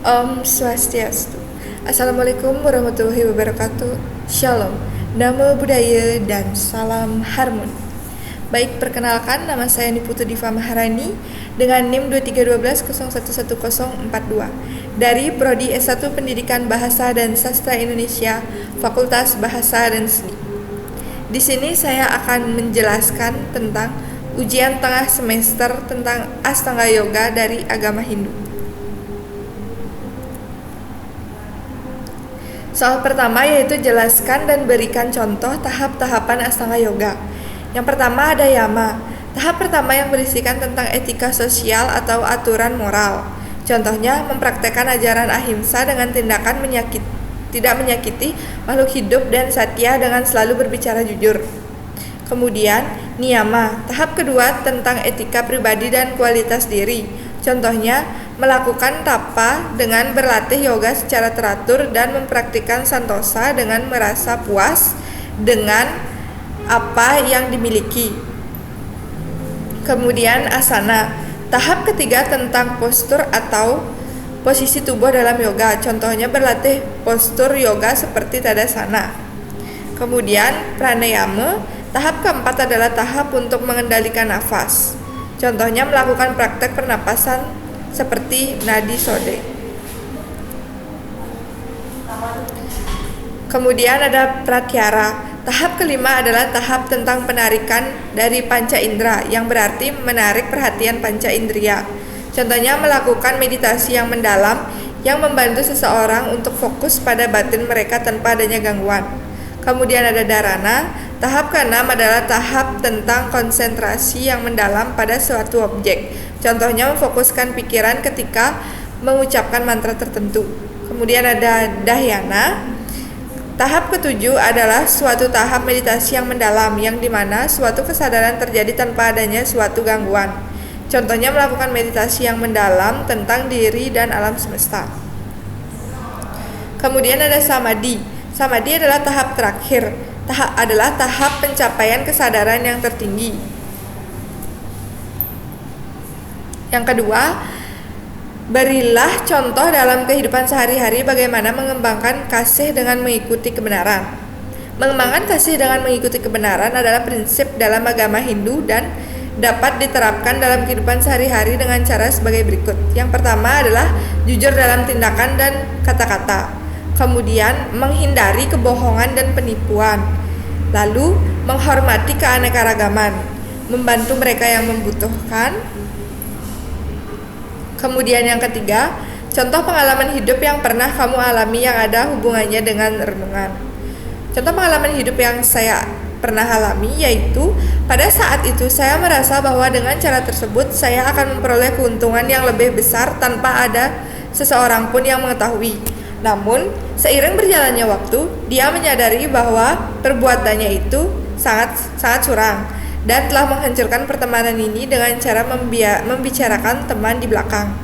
Om Swastiastu. Assalamualaikum warahmatullahi wabarakatuh. Shalom, Namo Buddhaya dan salam harmoni. Baik, perkenalkan, nama saya Niputu Diva Maharani dengan NIM 2312011042 dari Prodi S1 Pendidikan Bahasa dan Sastra Indonesia, Fakultas Bahasa dan Seni. Di sini saya akan menjelaskan tentang ujian tengah semester tentang Astanga Yoga dari agama Hindu. Soal pertama yaitu jelaskan dan berikan contoh tahap-tahapan Astanga Yoga. Yang pertama ada yama. Tahap pertama yang berisikan tentang etika sosial atau aturan moral. Contohnya mempraktekkan ajaran ahimsa dengan tindakan tidak menyakiti makhluk hidup dan satya dengan selalu berbicara jujur. Kemudian niyama. Tahap kedua tentang etika pribadi dan kualitas diri. Contohnya melakukan tapa dengan berlatih yoga secara teratur dan mempraktikkan santosa dengan merasa puas dengan apa yang dimiliki. Kemudian asana. Tahap ketiga tentang postur atau posisi tubuh dalam yoga. Contohnya berlatih postur yoga seperti tadasana. Kemudian pranayama. Tahap keempat adalah tahap untuk mengendalikan nafas. Contohnya melakukan praktek pernapasan seperti nadi sode. Kemudian ada pratyahara. Tahap kelima adalah tahap tentang penarikan dari panca indera, yang berarti menarik perhatian panca indera. Contohnya melakukan meditasi yang mendalam yang membantu seseorang untuk fokus pada batin mereka tanpa adanya gangguan. Kemudian ada dharana. Tahap keenam adalah tahap tentang konsentrasi yang mendalam pada suatu objek. Contohnya memfokuskan pikiran ketika mengucapkan mantra tertentu. Kemudian ada dhyana. Tahap ketujuh adalah suatu tahap meditasi yang mendalam, yang dimana suatu kesadaran terjadi tanpa adanya suatu gangguan. Contohnya melakukan meditasi yang mendalam tentang diri dan alam semesta. Kemudian ada samadhi. Samadhi adalah tahap terakhir. Adalah tahap pencapaian kesadaran yang tertinggi. Yang kedua, berilah contoh dalam kehidupan sehari-hari bagaimana mengembangkan kasih dengan mengikuti kebenaran. Mengembangkan kasih dengan mengikuti kebenaran adalah prinsip dalam agama Hindu dan dapat diterapkan dalam kehidupan sehari-hari dengan cara sebagai berikut. Yang pertama adalah jujur dalam tindakan dan kata-kata. Kemudian menghindari kebohongan dan penipuan. Lalu menghormati keanekaragaman, membantu mereka yang membutuhkan. Kemudian yang ketiga, contoh pengalaman hidup yang pernah kamu alami yang ada hubungannya dengan renungan. Contoh pengalaman hidup yang saya pernah alami yaitu pada saat itu saya merasa bahwa dengan cara tersebut saya akan memperoleh keuntungan yang lebih besar tanpa ada seseorang pun yang mengetahui. Namun, seiring berjalannya waktu, dia menyadari bahwa perbuatannya itu sangat curang dan telah menghancurkan pertemanan ini dengan cara membicarakan teman di belakang.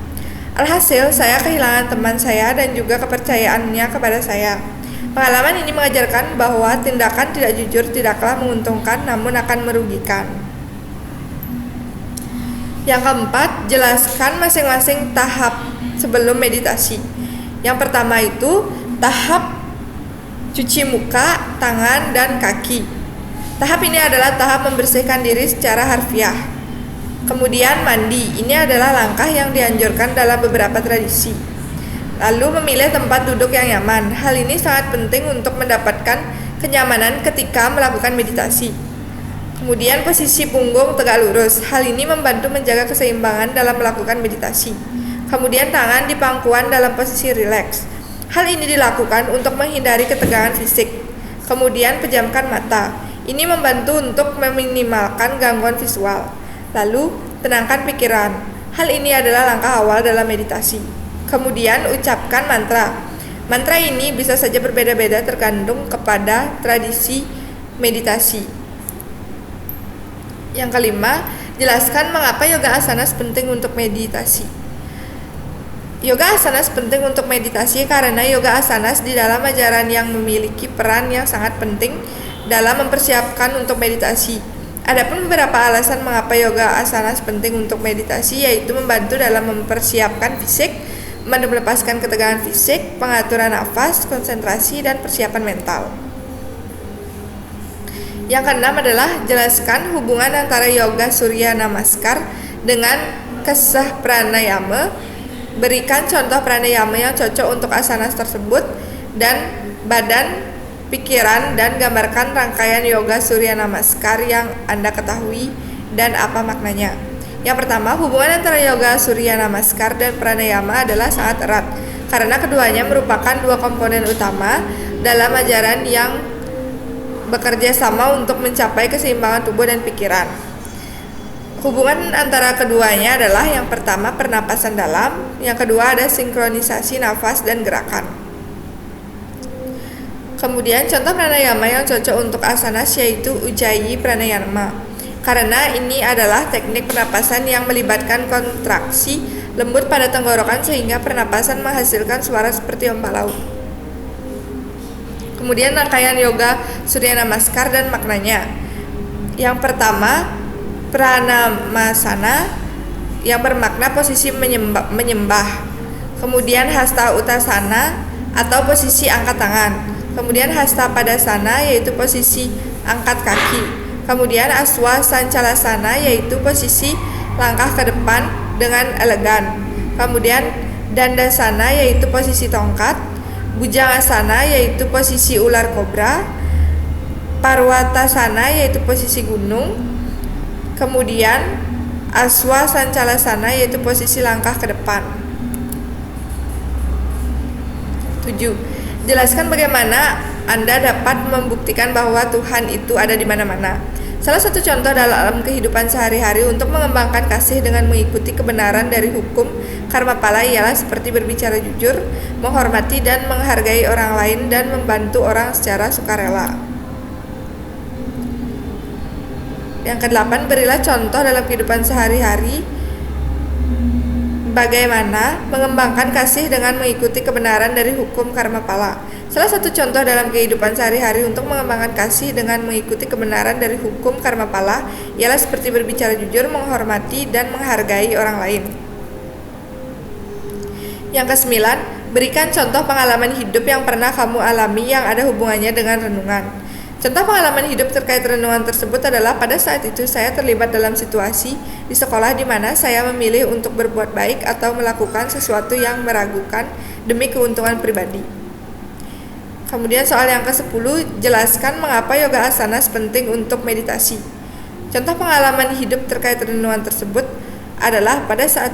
Alhasil, saya kehilangan teman saya dan juga kepercayaannya kepada saya. Pengalaman ini mengajarkan bahwa tindakan tidak jujur tidaklah menguntungkan namun akan merugikan. Yang keempat, jelaskan masing-masing tahap sebelum meditasi. Yang pertama itu tahap cuci muka, tangan, dan kaki. Tahap ini adalah tahap membersihkan diri secara harfiah. Kemudian mandi, ini adalah langkah yang dianjurkan dalam beberapa tradisi. Lalu memilih tempat duduk yang nyaman. Hal ini sangat penting untuk mendapatkan kenyamanan ketika melakukan meditasi. Kemudian posisi punggung tegak lurus. Hal ini membantu menjaga keseimbangan dalam melakukan meditasi. Kemudian tangan di pangkuan dalam posisi rileks. Hal ini dilakukan untuk menghindari ketegangan fisik. Kemudian pejamkan mata. Ini membantu untuk meminimalkan gangguan visual. Lalu tenangkan pikiran. Hal ini adalah langkah awal dalam meditasi. Kemudian ucapkan mantra. Mantra ini bisa saja berbeda-beda tergantung kepada tradisi meditasi. Yang kelima, jelaskan mengapa yoga asanas penting untuk meditasi. Yoga asanas penting untuk meditasi karena yoga asanas di dalam ajaran yang memiliki peran yang sangat penting dalam mempersiapkan untuk meditasi. Adapun beberapa alasan mengapa yoga asanas penting untuk meditasi yaitu membantu dalam mempersiapkan fisik, melepaskan ketegangan fisik, pengaturan nafas, konsentrasi, dan persiapan mental. Yang keenam adalah jelaskan hubungan antara yoga surya namaskar dengan kesah pranayama. Berikan contoh pranayama yang cocok untuk asana tersebut dan badan, pikiran, dan gambarkan rangkaian yoga surya namaskar yang Anda ketahui dan apa maknanya. Yang pertama, hubungan antara yoga surya namaskar dan pranayama adalah sangat erat karena keduanya merupakan dua komponen utama dalam ajaran yang bekerja sama untuk mencapai keseimbangan tubuh dan pikiran. Hubungan antara keduanya adalah yang pertama pernapasan dalam, yang kedua ada sinkronisasi nafas dan gerakan. Kemudian contoh pranayama yang cocok untuk asanas yaitu Ujjayi pranayama, karena ini adalah teknik pernapasan yang melibatkan kontraksi lembut pada tenggorokan sehingga pernapasan menghasilkan suara seperti ombak laut. Kemudian rangkaian yoga surya namaskar dan maknanya. Yang pertama, pranamasana yang bermakna posisi menyembah. Kemudian hasta uttasana atau posisi angkat tangan. Kemudian hasta padasana yaitu posisi angkat kaki. Kemudian aswa sancalasana yaitu posisi langkah ke depan dengan elegan. Kemudian dandasana yaitu posisi tongkat. Bhujangasana yaitu posisi ular kobra, Parwatasana yaitu posisi gunung, kemudian Aswa Sancalasana yaitu posisi langkah ke depan. 7. Jelaskan bagaimana Anda dapat membuktikan bahwa Tuhan itu ada di mana-mana. Salah satu contoh dalam kehidupan sehari-hari untuk mengembangkan kasih dengan mengikuti kebenaran dari hukum karma pala ialah seperti berbicara jujur, menghormati dan menghargai orang lain, dan membantu orang secara sukarela. Yang kedelapan, berilah contoh dalam kehidupan sehari-hari bagaimana mengembangkan kasih dengan mengikuti kebenaran dari hukum karma pala. Salah satu contoh dalam kehidupan sehari-hari untuk mengembangkan kasih dengan mengikuti kebenaran dari hukum karma pala ialah seperti berbicara jujur, menghormati, dan menghargai orang lain. Yang kesembilan, berikan contoh pengalaman hidup yang pernah kamu alami yang ada hubungannya dengan renungan. Contoh pengalaman hidup terkait renungan tersebut adalah pada saat itu saya terlibat dalam situasi di sekolah di mana saya memilih untuk berbuat baik atau melakukan sesuatu yang meragukan demi keuntungan pribadi. Kemudian soal yang ke-10, jelaskan mengapa yoga asanas penting untuk meditasi. Contoh pengalaman hidup terkait renungan tersebut adalah pada saat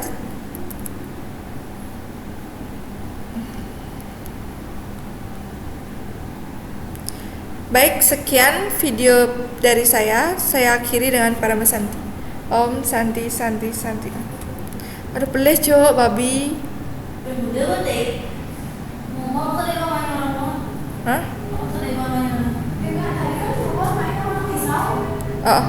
Baik, sekian video dari saya akhiri dengan Parama Santi. Om Santi Santi Santi. Aduh pelih cok babi. Hah? Oh.